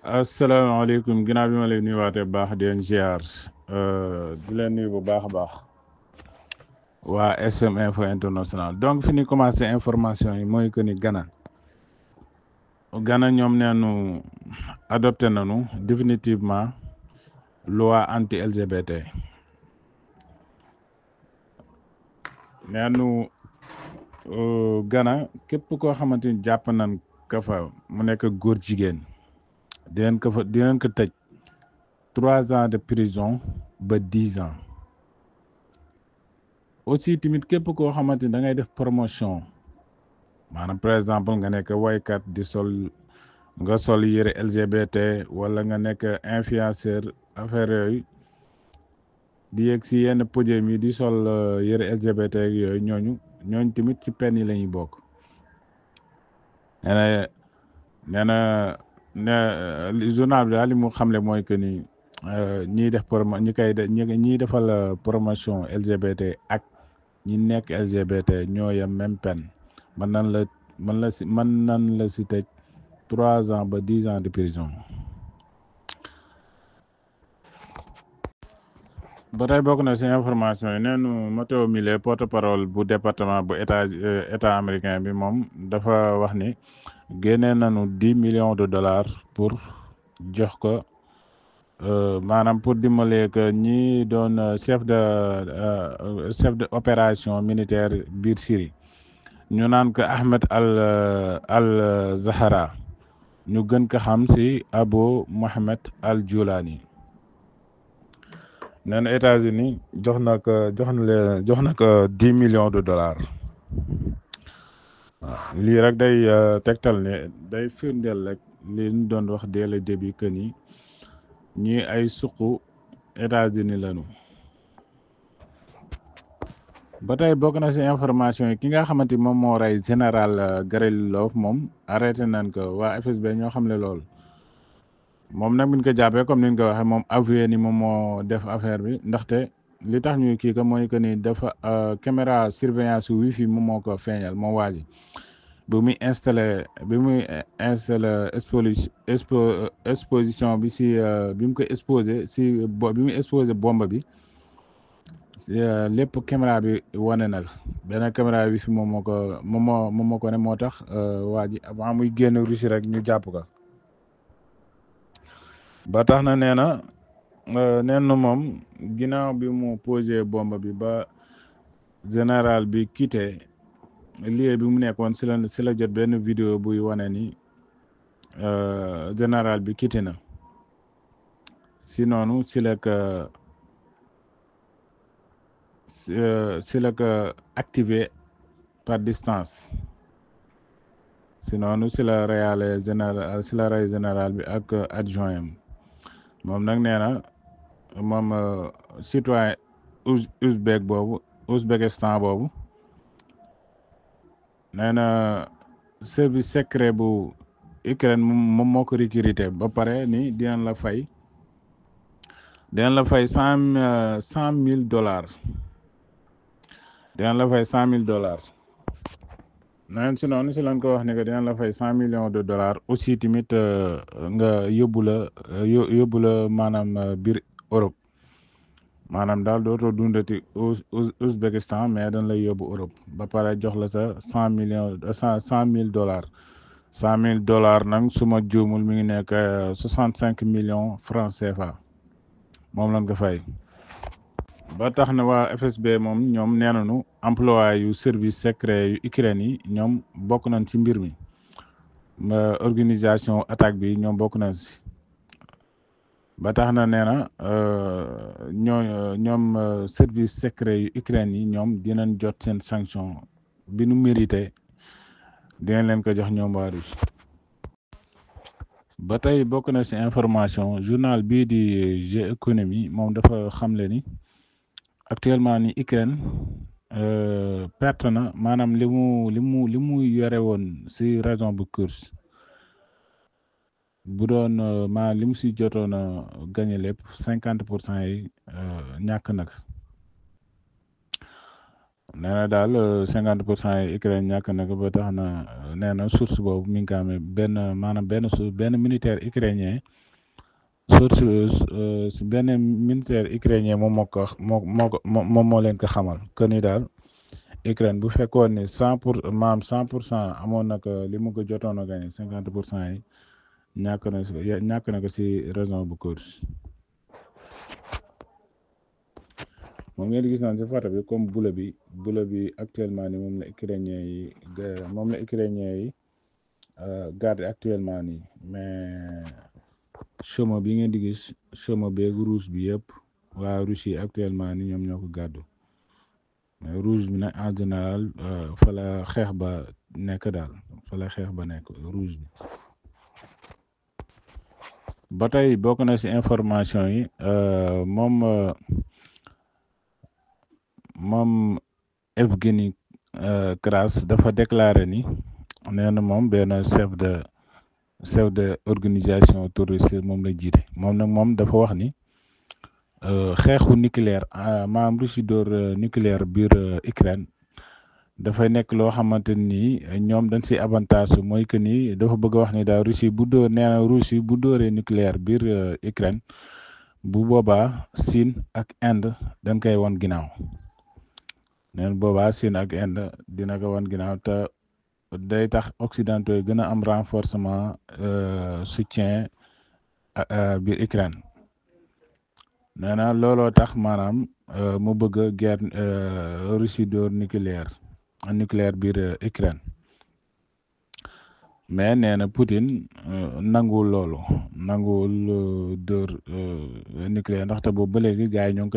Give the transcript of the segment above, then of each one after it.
asalaamaaleykum ginnaaw bi ma lay nuyuwaatee bu baax di leen ziar di leen nuyu bu baax a baax waa SM Info International donc fi ñu commencé information yi mooy que ni Ghana ñoom neenu adopté nañu définitivement loi anti LGBT neenu Ghana képp koo xamante ni jàpp nañ ka fa mu nekk góor jigéen dinañ ko tëj 3 ans de prison ba 10 ans aussi tamit képp koo xamante ni da ngay def promotion maanaam par exemple nga nekk waykat di sol yëre LGBT wala nga nekk influenceur affaire yooyu di yegg si yenn podium yi di sol yëre LGBT ak yooyu ñooñu tamit ci peine yi la ñuy bokk nee na journal bi daal li mu xamle mooy que ni ñiy def ñiy defal promotion LGBT ak ñi nekk LGBT ñoo yem même peine mën nan la si tëj 3 ans ba 10 ans de prison. ba tey bokk na si information yi neenu Matteo Mille porte parole bu département bu état américain bi moom dafa wax ni génnee nañu 10 millions de dollars pour jox ko maanaam pour dimbalee que ñi doon chef de opération militaire biir Syrie ñu naan ko Ahmed al Zahra ñu gën ko xam si Abu Mohamed al Julani nee na États-Unis jox na ko 10 millions de dollars waaw lii rek day tegtal ne day firndeel rek li ñu doon wax dès le début que ni ñii ay suqu États-Unis lañu. ba tey bokk na si information yi ki nga xamante moom moo rey général Garilov moom arrêté nañ ko waa FSB ñoo xam ne loolu moom nag buñ ko jàppee comme niñ ko waxee moom avoué ni moom moo def affaire bi ndaxte li tax ñuy kii ko mooy que ni dafa caméra surveillance wifi moom moo ko feeñal moom waa ji bi muy installé exposition bi si bi mu ko exposé si bi muy exposé bombe bi lépp caméra bi wane na benn caméra wifi moom moo ko ne moo tax waa ji avant muy génn Russie rek ñu jàpp ko ba tax na nee na moom ginnaaw bi mu posé bombe bi ba général bi quitté lieu bi mu nekkoon si la jot benn vidéo buy wane ni général bi quitté na si noonu si la ko activé par distance si noonu si la rey général bi ak adjoint am moom nag nee na moom citoyen Ouzbékistan boobu nee na service secret bu Ukraine moom moo ko recruté ba pare ni dinañ la fay $100,000 dinañ la fay $100,000 neen si noonu si lañ ko wax ne que dinañ la fay $100 millions aussi tamit nga yóbbu la maanaam biir Europe maanaam daal dootoo dundati Ouzbékistan mais dañ lay yóbbu Europe ba pare jox la sa $100,000 $100,000 nag su ma juumul mi ngi nekk 65 millions francs CFA moom lañ ko fay. ba tax na waa FSB moom ñoom nee nañu emploi yu service secret yu Ukraine yi ñoom bokk nañ ci mbir mi organisation attaque bi ñoom bokk nañ si ba tax na nee na ñoom service secret yu Ukraine yi ñoom dinañ jot seen sanction bi nu mérité dinañ leen ko jox ñoom waa Russie ba tey bokk na ci information journal bii di Géoéconomie moom dafa xamle ni actuellement ni Ukraine perte na maanaam li mu yore woon ci région bu Kursk bu doon maanaam li mu ci jotoon a gagné lépp 50% yi ñàkk nag nee na daal 50% yi Ukraine ñàkk na ko ba tax na nee na source boobu mi ngi ko amee benn militaire ukrainien source benn militaire ukrainien moom moo ko moom moo leen ko xamal que ni daal Ukraine bu fekkoon ni 100% amoon na ko li mu ko jotoon a gagné 50% yi ñàkk na ko si région bu Kursk. moom ngeen gis naan si photo bi comme bula bi actuellement ni moom la ukrainien yi garde actuellement nii mais chemin bi ngeen di gis chemin beeg rouge bi yëpp waa Russie actuellement ni ñoom ñoo ko gàddu mais rouge bi nag en général fa la xeex ba nekk daal rouge bi. ba tey bokk na si information yi moom Evgeny Kras dafa déclaré ni nee na moom benn chef de organisation terroriste moom la jiite moom dafa wax ni xeexu nucléaire maanaam Russie door nucléaire biir Ukraine dafay nekk loo xamante ni ñoom dañ si avantage mooy que ni dafa bëgg a wax ni daal Russie bu dooree nucléaire biir Ukraine bu boobaa Chine ak Inde dañ koy wan ginnaaw neen boobaa Chine ak Inde dina ko wan ginnaaw te day tax occidentaux yi gën a am renforcement soutien biir Ukraine nee na looloo tax maanaam mu bëgg guerre Russie door nucléaire biir Ukraine mais nee na Poutine nanguwul loolu door nucléaire ndaxte boobu ba léegi gars yi ñoo ngi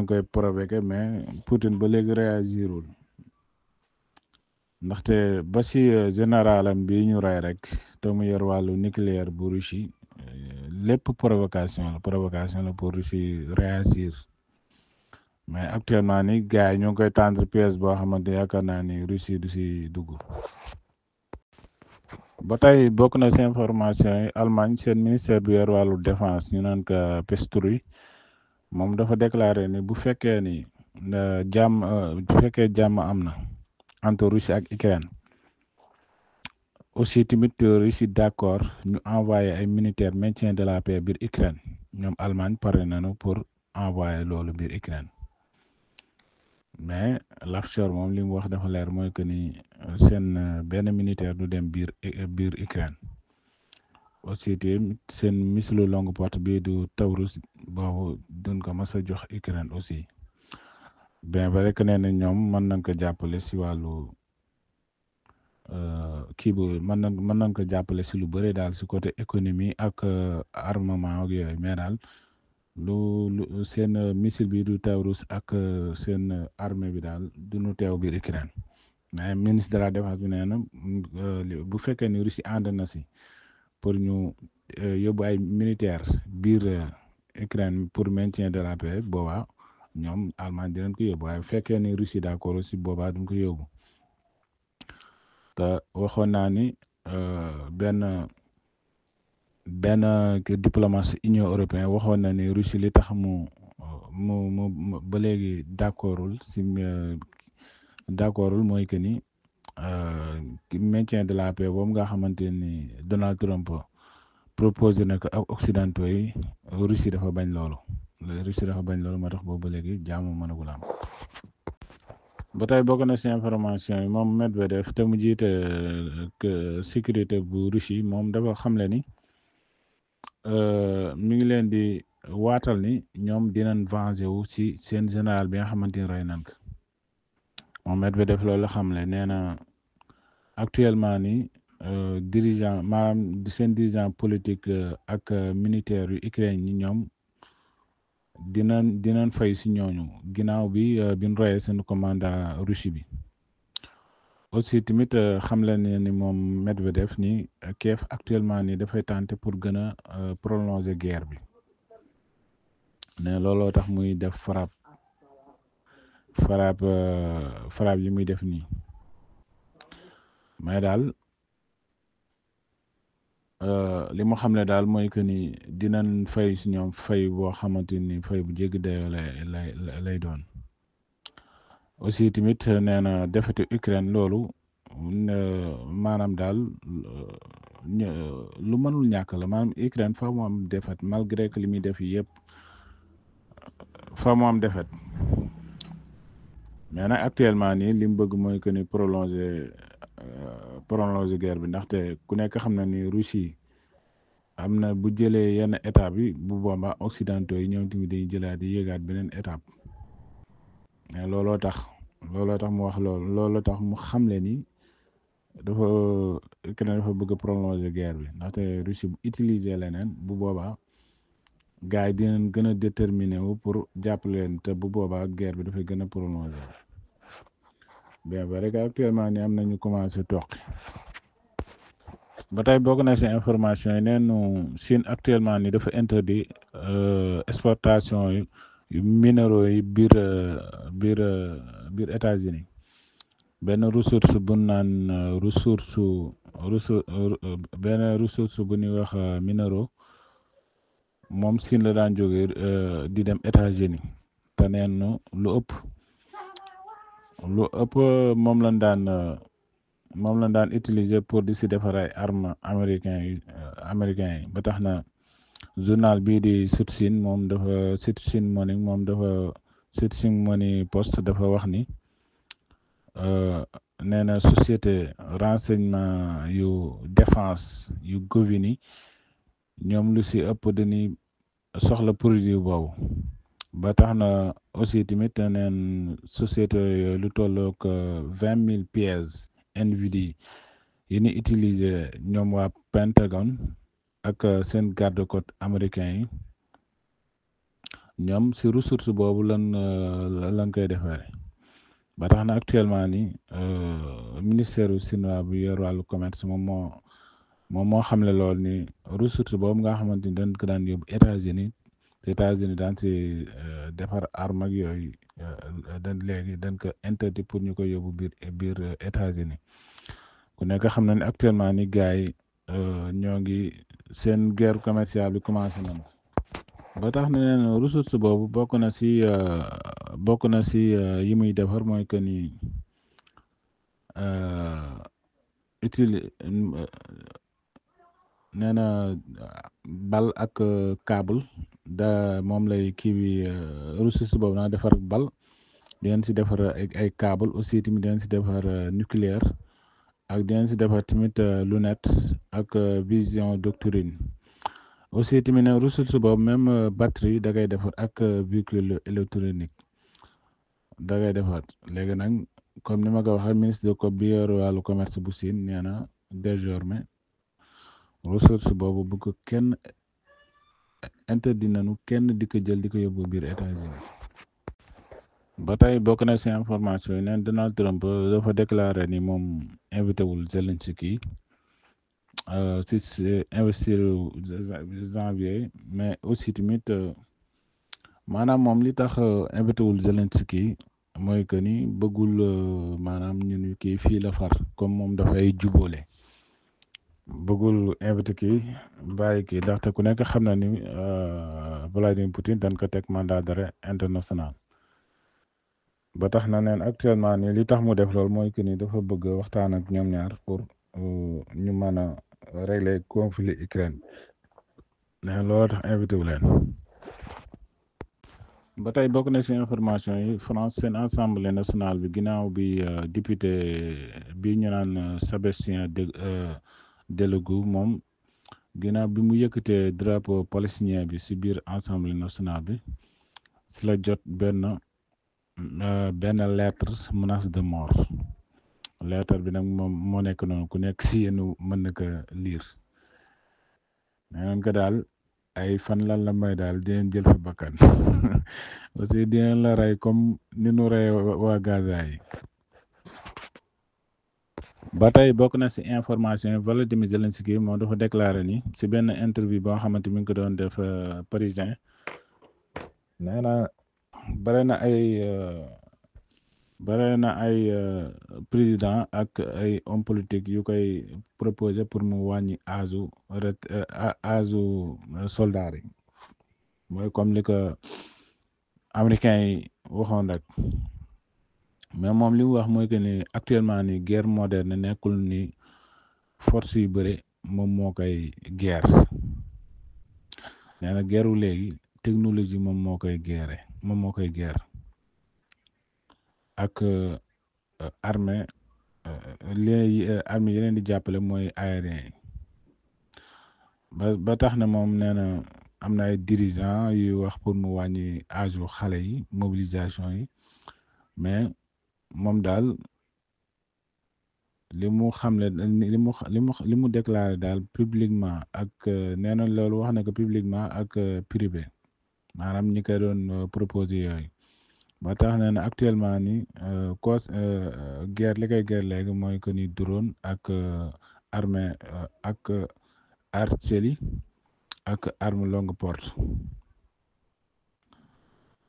koy provoqué mais Poutine ba léegi réagirul ndaxte ba si généralam bi ñu rey rek te mu yor wàllu nucléaire bu Russie lépp provocation la pour Russie réagir mais actuellement ni gars yi ñoo ngi koy tendre pièce boo xamante yaakaar naa ni Russie du si dugg. ba tey bokk na si information yi Allemagne seen ministère bi yor wàllu défense ñu naan ko Pesturi moom dafa déclaré ni bu fekkee ni jàmm am na entre Russie ak Ukraine aussi tamit Russie d'accord ñu envoyé ay militaires maintien de la paix biir Ukraine ñoom Allemagne pare nañu pour envoyé loolu biir Ukraine mais l'affaire moom li mu wax dafa leer mooy que ni seen benn militaire du dem biir Ukraine aussi tamit seen missile longue portée bii du Taurus boobu duñ ko mas a jox Ukraine aussi bien vrai que nee na ñoom mën nañ ko jàppale si wàllu kii bu mën nañ ko jàppale si lu bëri daal si côté économie ak armement ak yooyu mais daal lu seen missile bi du Taurus ak seen armée bi daal duñu teew biir Ukraine mais ministre de la défense bi nee na bu fekkee ni Russie ànd na si pour ñu yóbbu ay militaires biir Ukraine pour maintien de la paix boobaa ñoom Allemagne dinañ ko yóbbu waaye bu fekkee ni Russie d'accord aussi boobaa duñ ko yóbbu te waxoon naa ni benn diplomatie Union européenne waxoon na ni Russie li tax mu ba léegi d'accordul mooy que ni maintien de la paix boobu nga xamante ni Donald Trump proposé na ko ak occidentaux yi Russie dafa bañ loolu moo tax boobu ba léegi jàmm mënagul am. ba tey bokk na si information yi moom Medvedev te mu jiite sécurité bu Russie moom dafa xamle ni mi ngi leen di waatal ni ñoom dinañ venger wu ci seen général bi nga xamante ni rey nañ ko moom Medvedev loolu xamle nee na actuellement ni dirigeant politique ak militaire yu Ukraine ñi ñoom dinañ fay si ñooñu ginnaaw bi ñu reyee seen commandant Russie bi aussi tamit xamle ne ni moom Medvedev ni Kiev actuellement ni dafay tenter pour gën a prolonger guerre bi ne looloo tax muy def frappe yi muy def nii mais daal li mu xamle daal mooy que ni dinañ fay si ñoom fay boo xamante ni fay bu jéggi dayoo lay doon. aussi tamit nee na defetu Ukraine loolu maanaam daal lu mënul ñàkk la maanaam Ukraine fa mu am defet malgré que li muy def yëpp fa mu am defet mais nag actuellement nii li mu bëgg mooy que ni prolonger guerre bi ndaxte ku nekk xam na ni Russie am na bu jëlee yenn étape yi bu boobaa occidentaux yi ñoom tamit dañuy jëlaat di yéegaat beneen étape mais looloo tax mu wax looloo tax mu xamle ni dafa Ukraine dafa bëgg a prolonger guerre bi ndaxte Russie bu utiliser leneen bu boobaa gars yi dinañ gën a déterminé wu pour jàppale leen te bu boobaa guerre bi dafay gën a prolonger bien vrai que actuellement ni am nañu commencé toqi ba tey bokk na si information yi neenu Chine actuellement ni dafa interdit exportation yu minéraux yi biir États-Unis benn ressource bu naan benn ressource bu ñuy wax minéraux moom Chine la daan jóge di dem États-Unis te neen lu ëpp moom lañ daan utiliser pour di si defar ay armes américains yi ba tax na journal bii di Sud-Chine Morning Post dafa wax ni nee na société renseignement yu défense yu govini ñoom lu si ëpp dañuy soxla produit boobu ba tax na aussi tamit neen société yooyu lu tollook 20,000 pièces NVIDIA yi ni utiliser ñoom waa Pentagone ak seen garde-côte américain yi ñoom si ressource boobu lan koy defaree ba tax na actuellement ni ministère u chinois bu yor wàllu commerce moom moo xamle lool ni ressource boobu nga xamante ni dañ ko daan yóbbu États-Unis daan si defar arme ak yooyu dañ ko interdit pour ñu koy yóbbu biir États-Unis ku nekk xam na ne actuellement ni gars yi ñoo ngi seen guerre commerciale bi commencé nañ ko ba tax na neen ressource boobu bokk na si yi muy defar mooy que ni nee na bal ak câble moom lay kii bi ressource boobu naa defar bal dinañ si defar ay câble aussi tamit dinañ si defar nucléaire ak dinañ si defar tamit lunette ak vision doctrine aussi tamit ne ressource boobu même batterie da ngay defar ak véhicule électronique da ngay defar léegi nag comme ni ma ko waxee ministre de ko bi yor wàllu commerce bu Chine nee na désormais ressource boobu bu ko kenn interdit nañu kenn di ko jël di ko yóbbu biir États-Unis ba tey bokk na si information yi neen Donald Trump dafa déclaré ni moom invité wul Zelensky si investir janvier mais aussi tamit maanaam moom li tax invité wul Zelensky mooy que ni bëggul maanaam ñun kii fii la far comme moom dafay jubóole bëggul invité kii bàyyi kii ndaxte ku nekk xam na ni Vladimir Poutine dañ ko teg mandat d'arrêt international ba tax na neen actuellement nii li tax mu def loolu mooy que ni dafa bëgg waxtaan ak ñoom ñaar pour ñu mën a régler conflit Ukraine mais loolu tax invité wu leen ba tey bokk na si information yi France seen assemblée nationale bi ginnaaw bi député bi ñu naan Sébastien Delegou moom ginnaaw bi mu yëkkatee drapeau palestinien bi si biir assemblée nationale bi si la jot benn lettre menace de mort lettre bi nag moom moo nekk noonu ku nekk si yéen mën na ko lire nee nañ ko daal ay fan lan la may daal dinañ jël sa bakkan aussi dinañ la rey comme ni nu rey waa Gaza yi ba tey bokk na si information yi Volodymyr Zelensky moom dafa déclaré ni si benn interview boo xamante mi ngi ko doon def Parisien nee na bare na ay bare na ay président ak ay homme politique yu koy proposé pour mu wàññi âge soldat yi mooy comme li ko américains yi waxoon rek mais moom li mu wax mooy que ni actuellement ni guerre moderne nekkul ni force yu bëre moom moo koy guerre nee na guerru léegi technologie moom moo koy guerre ak armée armée yi leen di jàppale mooy aérien yi ba tax na moom nee na am na ay dirigeants yuy wax pour mu wàññi âge u xale yi mobilisation yi mais moom daal li mu xamle li mu déclaré daal publiquement ak nee na loolu wax na ko publiquement ak privé maanaam ñi koy doon proposé yooyu ba tax na ne actuellement ni guerre li koy guerre léegi mooy que ni drone ak armée ak artillerie ak arme longue porte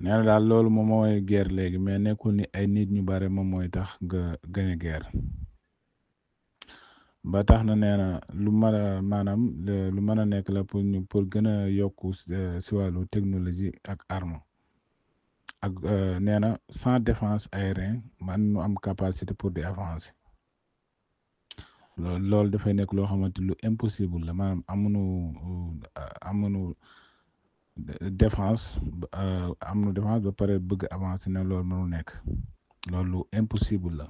nee na daal loolu moom mooy guerre léegi mais nekkul ni ay nit ñu bare moom mooy tax nga gañe guerre ba tax na nee na lu mën a maanaam lu mën a nekk la pour gën a yokku si wàllu technologie ak arme ak nee na sans défense aérien man nu am capacité pour di avancer loolu dafay nekk loo xamante lu impossible la maanaam amuñu défense ba pare bëgg avancer ne loolu mënu nekk loolu lu impossible la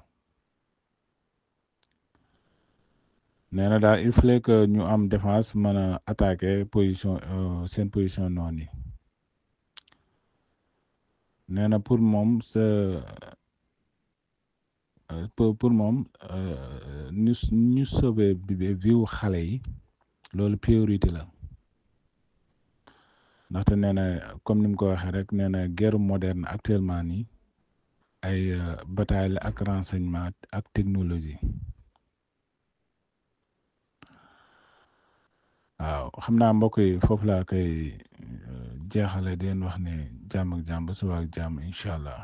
nee na daal il fallait que ñu am défense mën a attaquer seen position noonu yi nee na pour moom pour moom ñu sauver viwu xale yi loolu priorité la ndaxte nee na comme ni mu ko waxee rek nee na guerre moderne actuellement nii ay bataille ak renseignement ak technologie waaw xam naa mbokk yi foofu laa koy jeexale di leen wax ne jàmm ak jàmm ba suba ak jàmm incha allah.